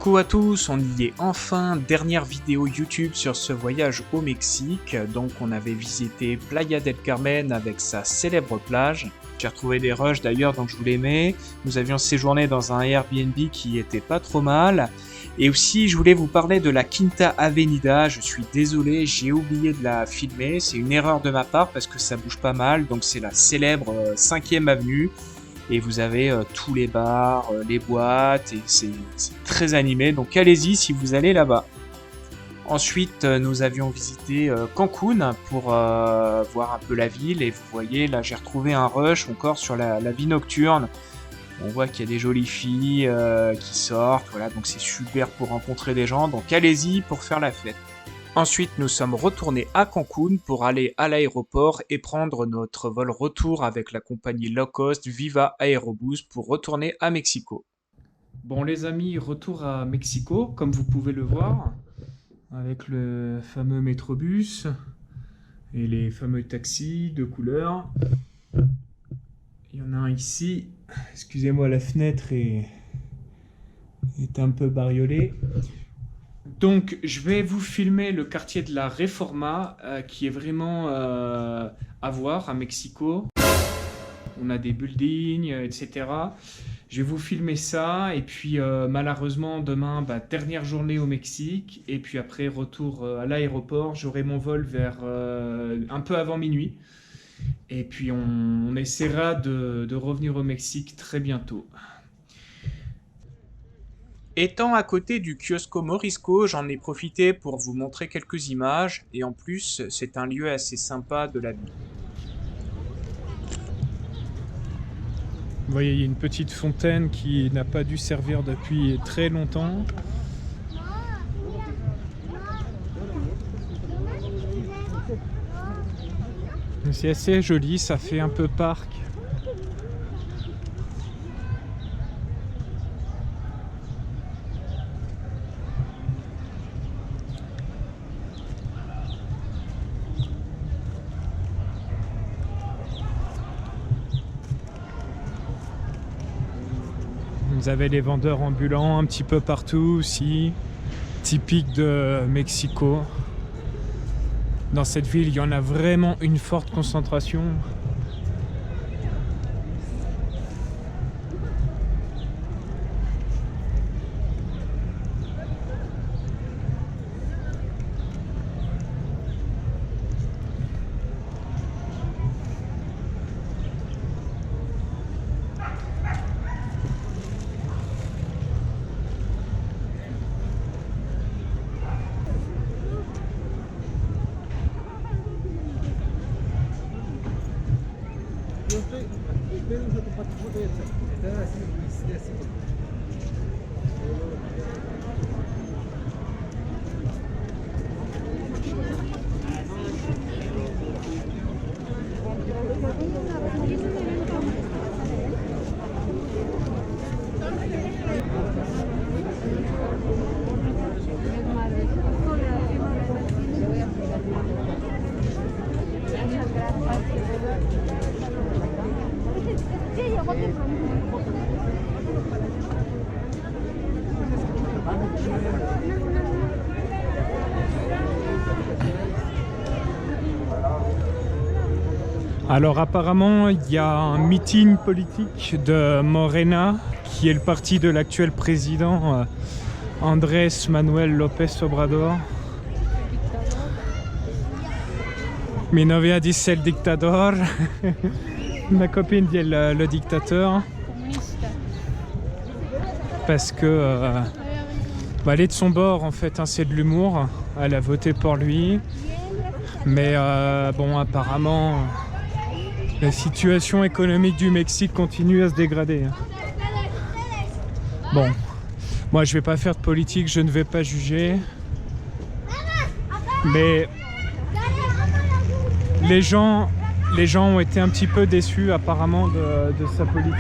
Coucou à tous, on y est enfin, dernière vidéo YouTube sur ce voyage au Mexique. Donc on avait visité Playa del Carmen avec sa célèbre plage. J'ai retrouvé des rushs d'ailleurs, donc je vous les mets. Nous avions séjourné dans un Airbnb qui était pas trop mal. Et aussi je voulais vous parler de la Quinta Avenida. Je suis désolé, j'ai oublié de la filmer. C'est une erreur de ma part parce que ça bouge pas mal. Donc c'est la célèbre 5e avenue. Et vous avez tous les bars, les boîtes, et c'est très animé, donc allez-y si vous allez là-bas. Ensuite, nous avions visité Cancun pour voir un peu la ville, et vous voyez, là j'ai retrouvé un rush encore sur la vie nocturne. On voit qu'il y a des jolies filles qui sortent, voilà, donc c'est super pour rencontrer des gens, donc allez-y pour faire la fête. Ensuite, nous sommes retournés à Cancun pour aller à l'aéroport et prendre notre vol retour avec la compagnie low cost Viva Aerobus pour retourner à Mexico. Bon les amis, retour à Mexico, comme vous pouvez le voir, avec le fameux métrobus et les fameux taxis de couleur. Il y en a un ici, excusez-moi, la fenêtre est un peu bariolée. Donc, je vais vous filmer le quartier de la Reforma, qui est vraiment à voir à Mexico. On a des buildings, etc. Je vais vous filmer ça, et puis malheureusement, demain, dernière journée au Mexique, et puis après, retour à l'aéroport. J'aurai mon vol vers un peu avant minuit, et puis on essaiera de revenir au Mexique très bientôt. Étant à côté du Kiosco Morisco, j'en ai profité pour vous montrer quelques images, et en plus, c'est un lieu assez sympa de la ville. Vous voyez, il y a une petite fontaine qui n'a pas dû servir depuis très longtemps. C'est assez joli, ça fait un peu parc. Vous avez les vendeurs ambulants un petit peu partout aussi, typique de Mexico. Dans cette ville, il y en a vraiment une forte concentration. Alors apparemment, il y a un meeting politique de Morena, qui est le parti de l'actuel président Andrés Manuel López Obrador. Mi novia dice el dictador. Ma copine dit le dictateur. Parce que elle est de son bord en fait, hein, c'est de l'humour. Elle a voté pour lui. Mais bon, apparemment, la situation économique du Mexique continue à se dégrader. Bon, moi je vais pas faire de politique, je ne vais pas juger. Mais les gens ont été un petit peu déçus apparemment de sa politique.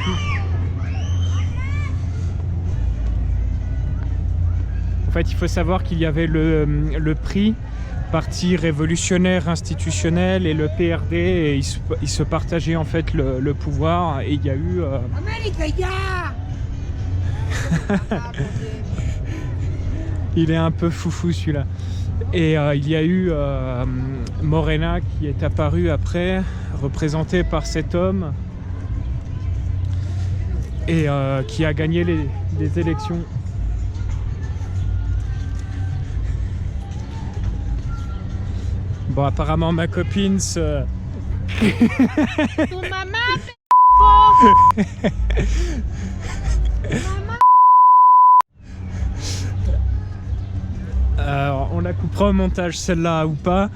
En fait, il faut savoir qu'il y avait le PRI, Parti révolutionnaire institutionnel, et le PRD, et ils se partageaient en fait le pouvoir, et il y a eu Il est un peu foufou celui-là. Et il y a eu Morena qui est apparu après, représenté par cet homme, et qui a gagné les élections. Bon, apparemment ma copine se... Tu maman Alors, on la coupera au montage celle-là ou pas.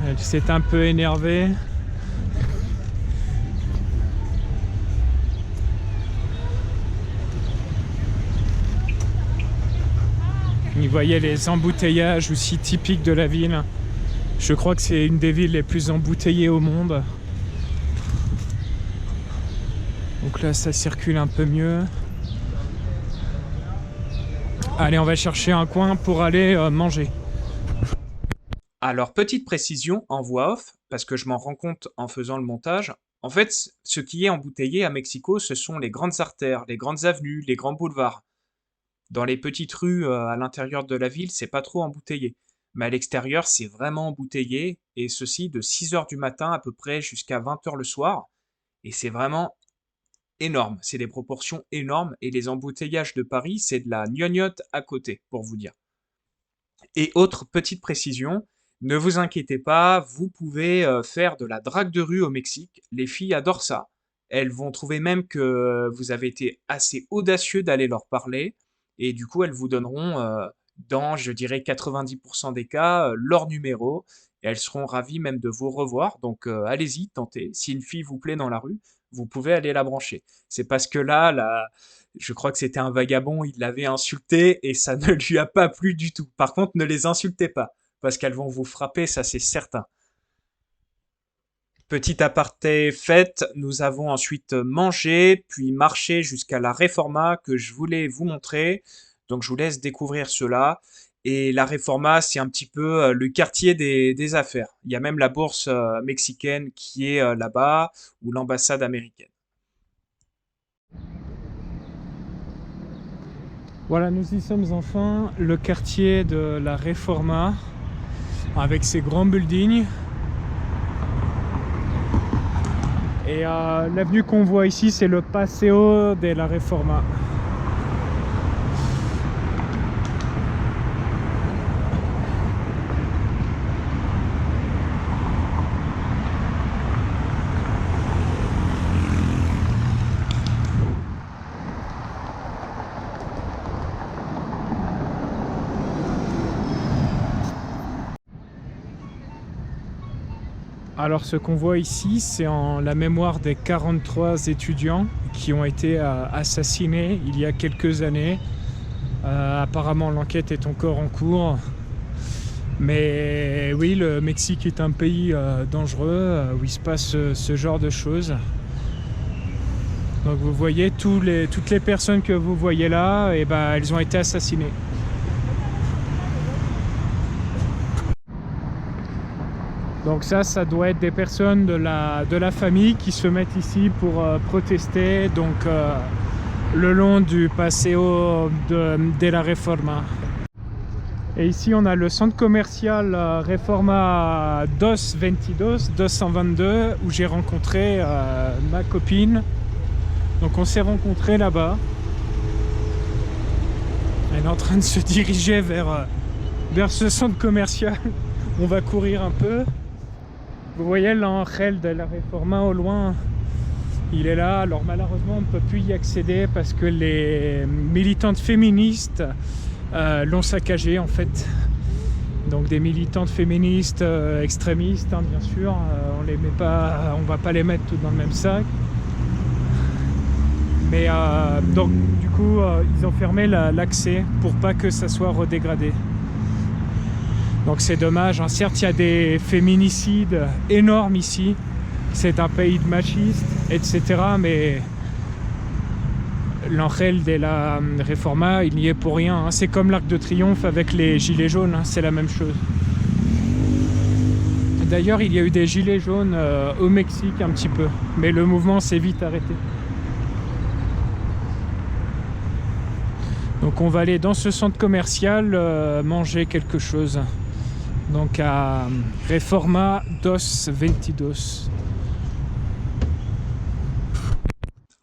Elle s'est un peu énervée. Vous voyez les embouteillages aussi typiques de la ville. Je crois que c'est une des villes les plus embouteillées au monde. Donc là, ça circule un peu mieux. Allez, on va chercher un coin pour aller manger. Alors, petite précision en voix off, parce que je m'en rends compte en faisant le montage. En fait, ce qui est embouteillé à Mexico, ce sont les grandes artères, les grandes avenues, les grands boulevards. Dans les petites rues à l'intérieur de la ville, c'est pas trop embouteillé. Mais à l'extérieur, c'est vraiment embouteillé, et ceci de 6h du matin à peu près jusqu'à 20h le soir. Et c'est vraiment énorme, c'est des proportions énormes, et les embouteillages de Paris, c'est de la gnognotte à côté, pour vous dire. Et autre petite précision, ne vous inquiétez pas, vous pouvez faire de la drague de rue au Mexique, les filles adorent ça. Elles vont trouver même que vous avez été assez audacieux d'aller leur parler, et du coup elles vous donneront, dans je dirais 90% des cas, leur numéro, et elles seront ravies même de vous revoir, donc allez-y, tentez. Si une fille vous plaît dans la rue, vous pouvez aller la brancher. C'est parce que là, je crois que c'était un vagabond, il l'avait insulté et ça ne lui a pas plu du tout. Par contre, ne les insultez pas, parce qu'elles vont vous frapper, ça c'est certain. Petit aparté fait, nous avons ensuite mangé, puis marché jusqu'à la Reforma que je voulais vous montrer. Donc je vous laisse découvrir cela. Et la Reforma, c'est un petit peu le quartier des affaires. Il y a même la bourse mexicaine qui est là-bas, ou l'ambassade américaine. Voilà, nous y sommes enfin, le quartier de la Reforma, avec ses grands buildings. Et l'avenue qu'on voit ici, c'est le Paseo de la Reforma. Alors ce qu'on voit ici, c'est en la mémoire des 43 étudiants qui ont été assassinés il y a quelques années. Apparemment l'enquête est encore en cours. Mais oui, le Mexique est un pays dangereux où il se passe ce genre de choses. Donc vous voyez, toutes les personnes que vous voyez là, et ben, elles ont été assassinées. Donc ça doit être des personnes de la famille qui se mettent ici pour protester, donc le long du Paseo de la Reforma. Et ici on a le centre commercial Reforma 222, où j'ai rencontré ma copine. Donc on s'est rencontrés là-bas. Elle est en train de se diriger vers ce centre commercial. On va courir un peu. Vous voyez l'Angel de la Reforma au loin, il est là. Alors malheureusement on ne peut plus y accéder parce que les militantes féministes l'ont saccagé en fait. Donc des militantes féministes extrémistes, hein, bien sûr, on les met pas, on va pas les mettre toutes dans le même sac. Mais donc du coup ils ont fermé l'accès pour pas que ça soit redégradé. Donc c'est dommage, hein. Certes il y a des féminicides énormes ici, c'est un pays de machistes, etc. Mais l'Angel de la Reforma, il n'y est pour rien, hein. C'est comme l'Arc de Triomphe avec les gilets jaunes, hein. C'est la même chose. D'ailleurs il y a eu des gilets jaunes au Mexique un petit peu, mais le mouvement s'est vite arrêté. Donc on va aller dans ce centre commercial manger quelque chose. Donc à Reforma dos 22.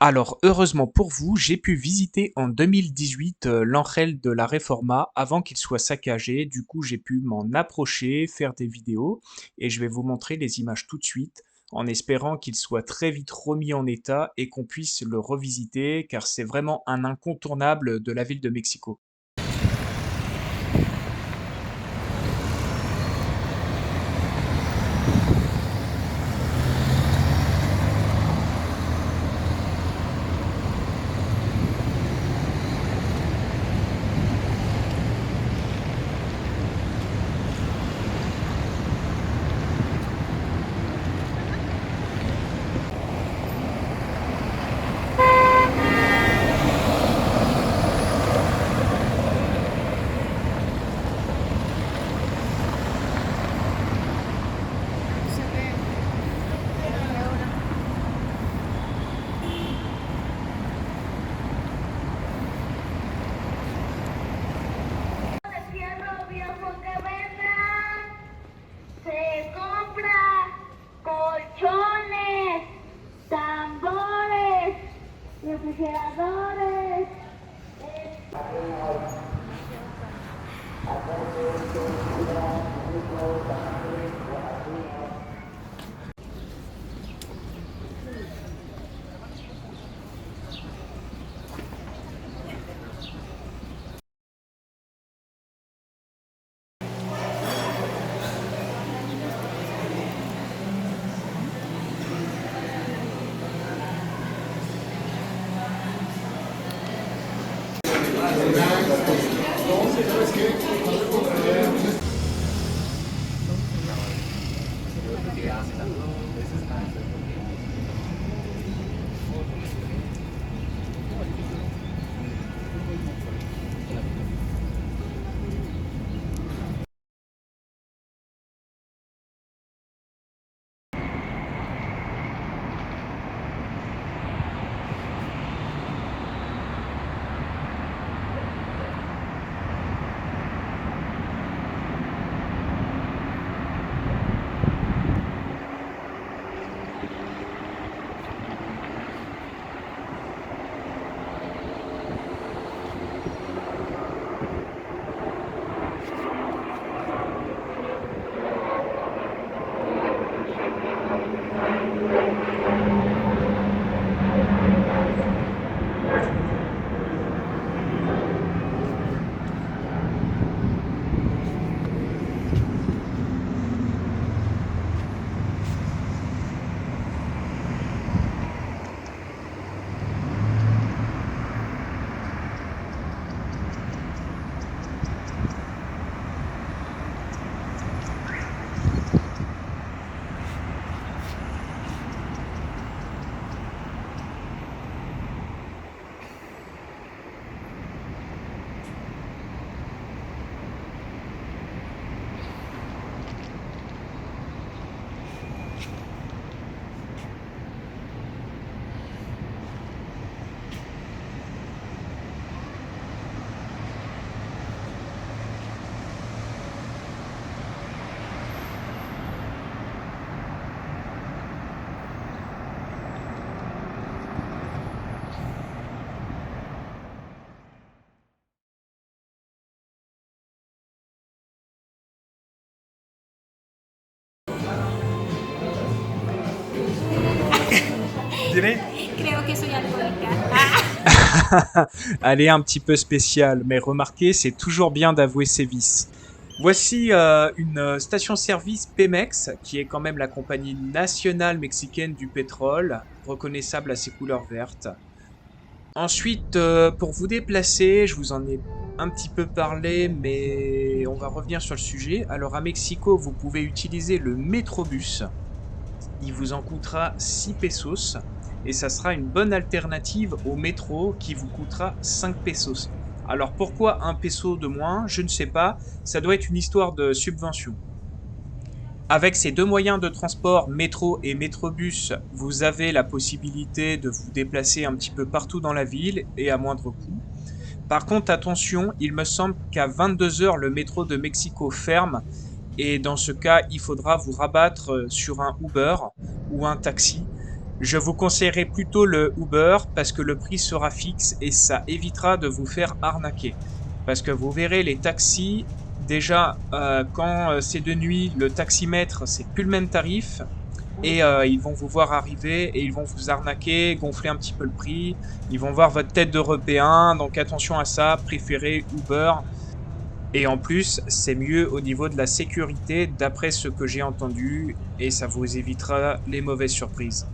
Alors, heureusement pour vous, j'ai pu visiter en 2018 l'Angel de la Reforma avant qu'il soit saccagé. Du coup, j'ai pu m'en approcher, faire des vidéos et je vais vous montrer les images tout de suite en espérant qu'il soit très vite remis en état et qu'on puisse le revisiter car c'est vraiment un incontournable de la ville de Mexico. Se compra colchones, tambores, refrigeradores. Creo que soy alcohólica. Elle est un petit peu spéciale, mais remarquez, c'est toujours bien d'avouer ses vices. Voici une station-service Pemex, qui est quand même la compagnie nationale mexicaine du pétrole, reconnaissable à ses couleurs vertes. Ensuite, pour vous déplacer, je vous en ai un petit peu parlé, mais on va revenir sur le sujet. Alors à Mexico, vous pouvez utiliser le Métrobus. Il vous en coûtera 6 pesos et ça sera une bonne alternative au métro qui vous coûtera 5 pesos. Alors pourquoi 1 peso de moins? Je ne sais pas, ça doit être une histoire de subvention. Avec ces deux moyens de transport, métro et métrobus, vous avez la possibilité de vous déplacer un petit peu partout dans la ville et à moindre coût. Par contre, attention, il me semble qu'à 22 h, le métro de Mexico ferme. Et dans ce cas, il faudra vous rabattre sur un Uber ou un taxi. Je vous conseillerais plutôt le Uber parce que le prix sera fixe et ça évitera de vous faire arnaquer. Parce que vous verrez, les taxis, déjà, quand c'est de nuit, le taximètre, c'est plus le même tarif. Et ils vont vous voir arriver et ils vont vous arnaquer, gonfler un petit peu le prix. Ils vont voir votre tête d'Européen, donc attention à ça, préférez Uber. Et en plus, c'est mieux au niveau de la sécurité, d'après ce que j'ai entendu, et ça vous évitera les mauvaises surprises.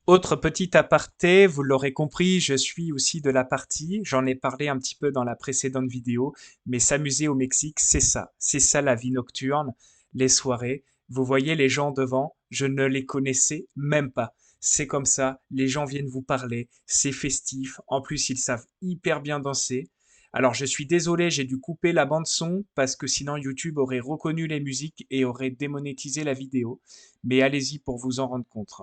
Autre petit aparté, vous l'aurez compris, je suis aussi de la partie, j'en ai parlé un petit peu dans la précédente vidéo, mais s'amuser au Mexique, c'est ça la vie nocturne, les soirées. Vous voyez les gens devant, je ne les connaissais même pas. C'est comme ça, les gens viennent vous parler, c'est festif, en plus ils savent hyper bien danser. Alors je suis désolé, j'ai dû couper la bande son parce que sinon YouTube aurait reconnu les musiques et aurait démonétisé la vidéo, mais allez-y pour vous en rendre compte.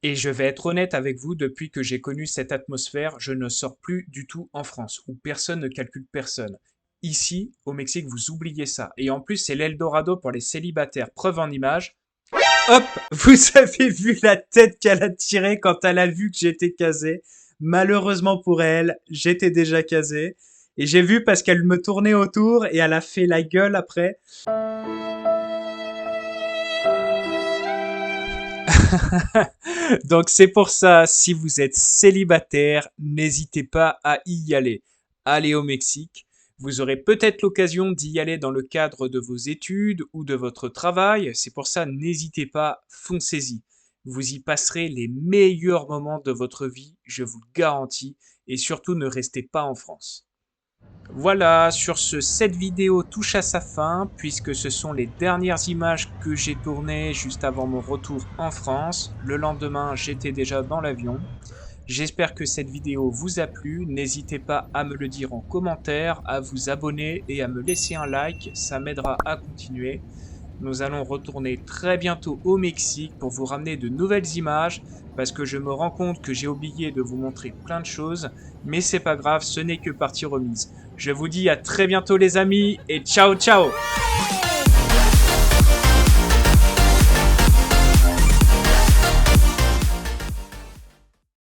Et je vais être honnête avec vous, depuis que j'ai connu cette atmosphère, je ne sors plus du tout en France, où personne ne calcule personne. Ici, au Mexique, vous oubliez ça. Et en plus, c'est l'Eldorado pour les célibataires. Preuve en image. Hop, vous avez vu la tête qu'elle a tirée quand elle a vu que j'étais casé. Malheureusement pour elle, j'étais déjà casé. Et j'ai vu parce qu'elle me tournait autour et elle a fait la gueule après. Donc c'est pour ça, si vous êtes célibataire, n'hésitez pas à y aller. Allez au Mexique. Vous aurez peut-être l'occasion d'y aller dans le cadre de vos études ou de votre travail. C'est pour ça, n'hésitez pas, foncez-y. Vous y passerez les meilleurs moments de votre vie, je vous le garantis. Et surtout, ne restez pas en France. Voilà, sur ce, cette vidéo touche à sa fin, puisque ce sont les dernières images que j'ai tournées juste avant mon retour en France. Le lendemain, j'étais déjà dans l'avion. J'espère que cette vidéo vous a plu. N'hésitez pas à me le dire en commentaire, à vous abonner et à me laisser un like, ça m'aidera à continuer. Nous allons retourner très bientôt au Mexique pour vous ramener de nouvelles images, parce que je me rends compte que j'ai oublié de vous montrer plein de choses, mais c'est pas grave, ce n'est que partie remise. Je vous dis à très bientôt les amis, et ciao ciao!